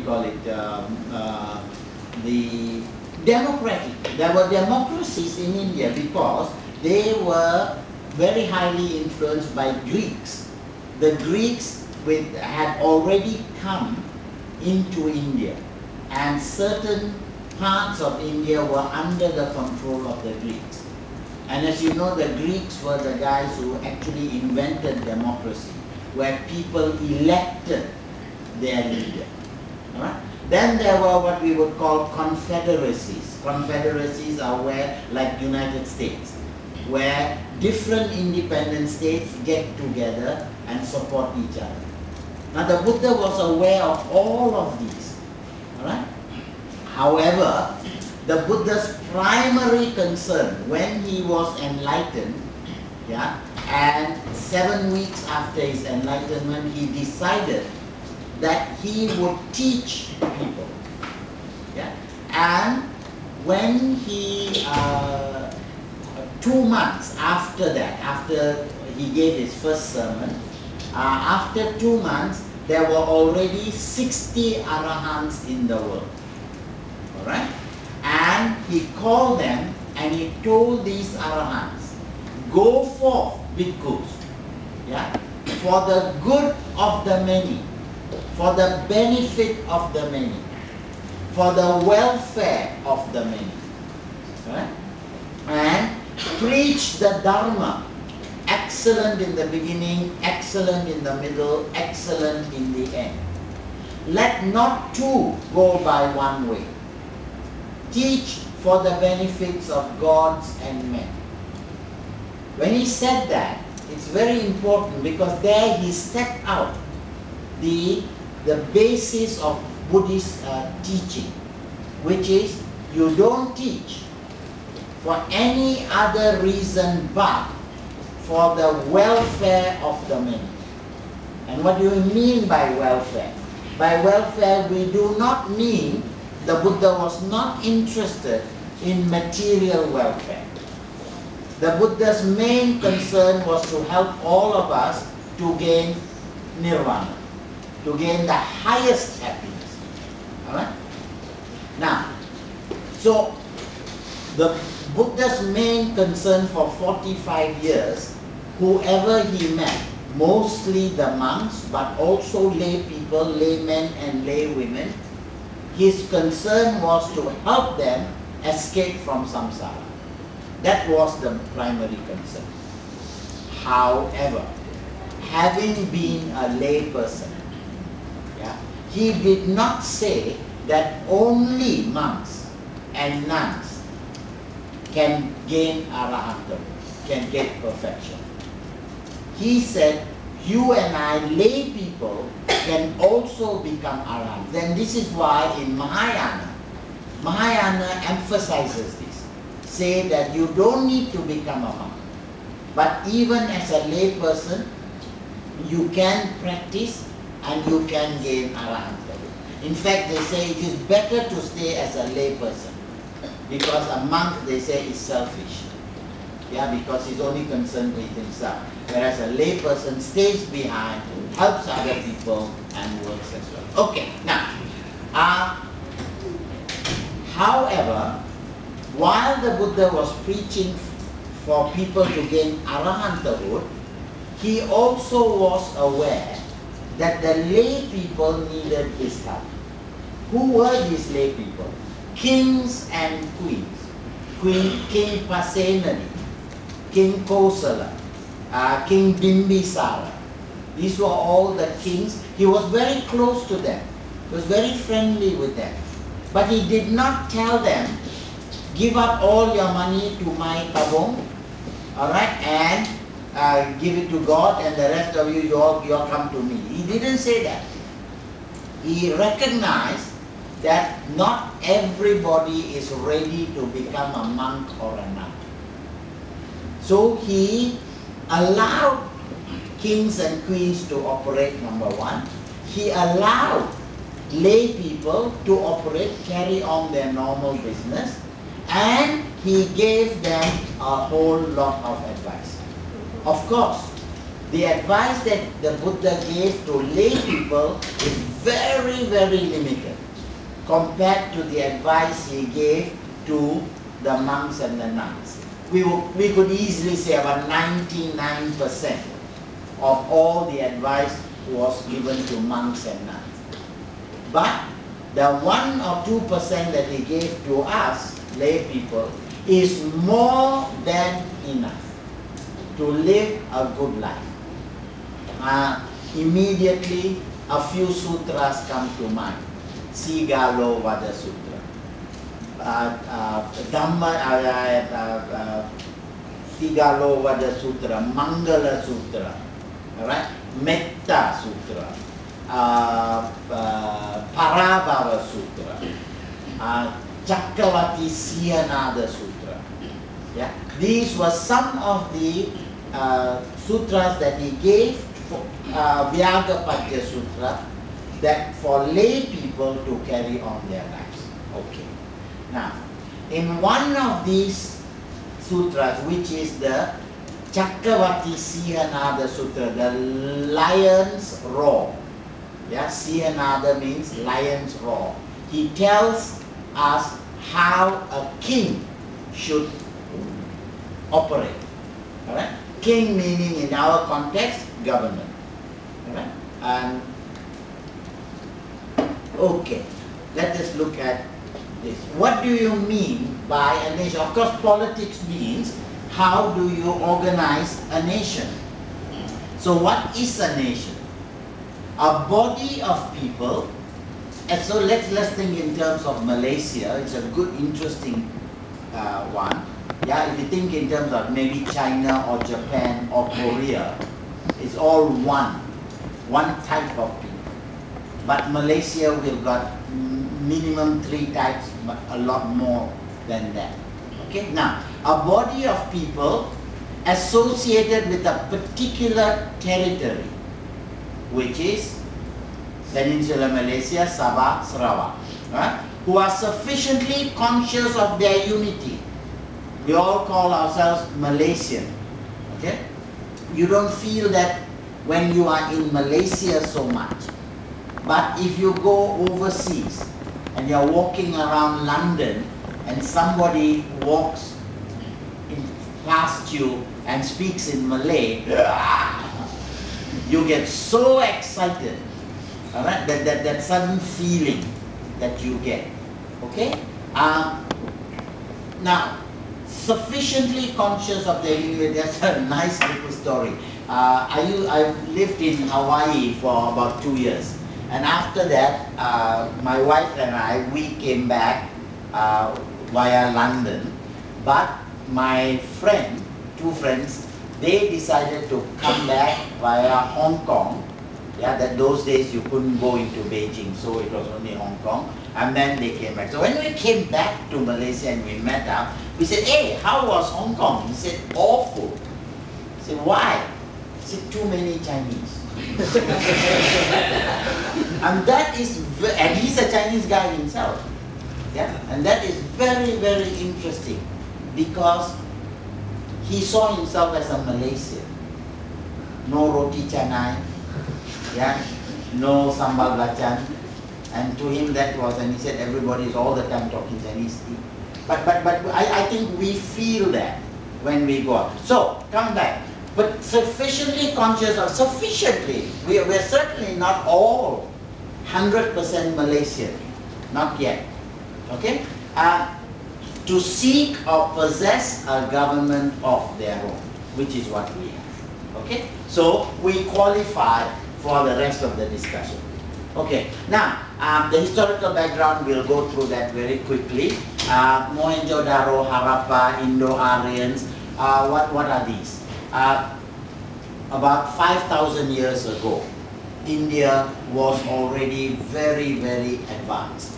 call it, the democratic. There were democracies in India because they were very highly influenced by Greeks. The Greeks had already come into India, and certain parts of India were under the control of the Greeks. And as you know, the Greeks were the guys who actually invented democracy, where people elected their leader. All right? Then there were what we would call confederacies. Confederacies are where, like United States, where different independent states get together and support each other. Now the Buddha was aware of all of these. All right? However, the Buddha's primary concern when he was enlightened, yeah, and 7 weeks after his enlightenment, he decided that he would teach people. Yeah? And when he, 2 months after that, after he gave his first sermon, after 2 months, there were already 60 arahants in the world. Alright? And he called them and he told these arahants, go forth, bhikkhus, yeah, for the good of the many, for the benefit of the many, for the welfare of the many. Right? And preach the Dharma, excellent in the beginning, excellent in the middle, excellent in the end. Let not two go by one way. Teach for the benefits of gods and men. When he said that, it's very important because there he stepped out the basis of Buddhist teaching, which is you don't teach for any other reason but for the welfare of the many. And what do you mean by welfare? By welfare, we do not mean the Buddha was not interested in material welfare. The Buddha's main concern was to help all of us to gain nirvana, to gain the highest happiness. Alright? Now, so the Buddha's main concern for 45 years, whoever he met, mostly the monks, but also lay people, laymen and lay women, his concern was to help them escape from samsara. That was the primary concern. However, having been a lay person, yeah, he did not say that only monks and nuns can gain arahanthood, can get perfection. He said, you and I, lay people, can also become arahants. And this is why in Mahayana emphasizes this. Say that you don't need to become a monk. But even as a lay person, you can practice and you can gain arahanthood. In fact, they say it is better to stay as a lay person. Because a monk, they say, is selfish. Yeah, because he's only concerned with himself. Whereas a lay person stays behind, helps other people, and works as well. Okay, now, however, while the Buddha was preaching for people to gain arahanthood, he also was aware that the lay people needed his help. Who were these lay people? Kings and queens. King Pasenadi, King Kosala, King Bimbisara. These were all the kings. He was very close to them. He was very friendly with them. But he did not tell them, give up all your money to my tabong, alright, and give it to God, and the rest of you all come to me. He didn't say that. He recognized that not everybody is ready to become a monk or a nun. So he allowed kings and queens to operate, number one. He allowed lay people to operate, carry on their normal business, and he gave them a whole lot of advice. Of course, the advice that the Buddha gave to lay people is very, very limited compared to the advice he gave to the monks and the nuns. We could easily say about 99% of all the advice was given to monks and nuns. But the 1 or 2% that he gave to us, lay people, is more than enough to live a good life. Immediately, a few sutras come to mind. Sigalo Vada Sutra, Dhamma, Sigalo Vada Sutra, Mangala Sutra, right? Metta Sutra, Parabhava Sutra, Chakkavati Siyanada Sutra. Yeah? These were some of the sutras that he gave, Vyagapadya Sutra, that for lay people to carry on their lives. Okay. Now, in one of these sutras, which is the Chakkavati Siyanada Sutra, the lion's roar. Yeah, Siyanada means lion's roar. He tells us how a king should operate. Alright? King meaning in our context, government. Alright? And okay, let us look at this. What do you mean by a nation? Of course, politics means how do you organize a nation? So what is a nation? A body of people. And so let's think in terms of Malaysia. It's a good, interesting one. Yeah, if you think in terms of maybe China or Japan or Korea, it's all one type of people. But Malaysia, we've got minimum 3 types, but a lot more than that. Okay, now a body of people associated with a particular territory, which is Peninsular Malaysia, Sabah, Sarawak, right? Who are sufficiently conscious of their unity. We all call ourselves Malaysian. Okay, you don't feel that when you are in Malaysia so much. But if you go overseas and you're walking around London and somebody walks past you and speaks in Malay, you get so excited. Alright, that sudden feeling that you get. Okay? Now, sufficiently conscious of their unity. That's a nice little story. I lived in Hawaii for about 2 years. And after that, my wife and I, we came back via London. But my friend, 2 friends, they decided to come back via Hong Kong. Yeah, that those days you couldn't go into Beijing, so it was only Hong Kong. And then they came back. So when we came back to Malaysia and we met up, we said, hey, how was Hong Kong? He said, awful. I said, why? He said, too many Chinese. And that is, and he's a Chinese guy himself. Yeah, and that is very, very interesting because he saw himself as a Malaysian. No roti canai, yeah, no sambal belacan, and to him that was, and he said everybody is all the time talking Chinese. But I think we feel that when we go out. So come back. But sufficiently conscious of, we're certainly not all 100% Malaysian, not yet, okay? To seek or possess a government of their own, which is what we have, okay? So we qualify for the rest of the discussion. Okay, now the historical background, we'll go through that very quickly. Mohenjo-daro, Harappa, Indo-Aryans, what are these? About 5,000 years ago, India was already very, very advanced.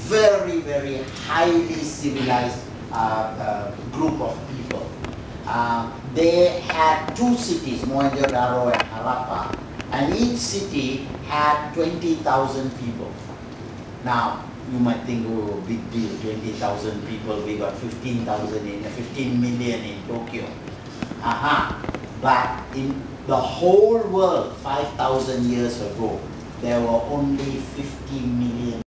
Very, very highly civilized group of people. They had 2 cities, Mohenjo-daro and Harappa, and each city had 20,000 people. Now, you might think, oh, big deal, 20,000 people, we got 15,000 in, 15 million in Tokyo. But The whole world 5,000 years ago, there were only 50 million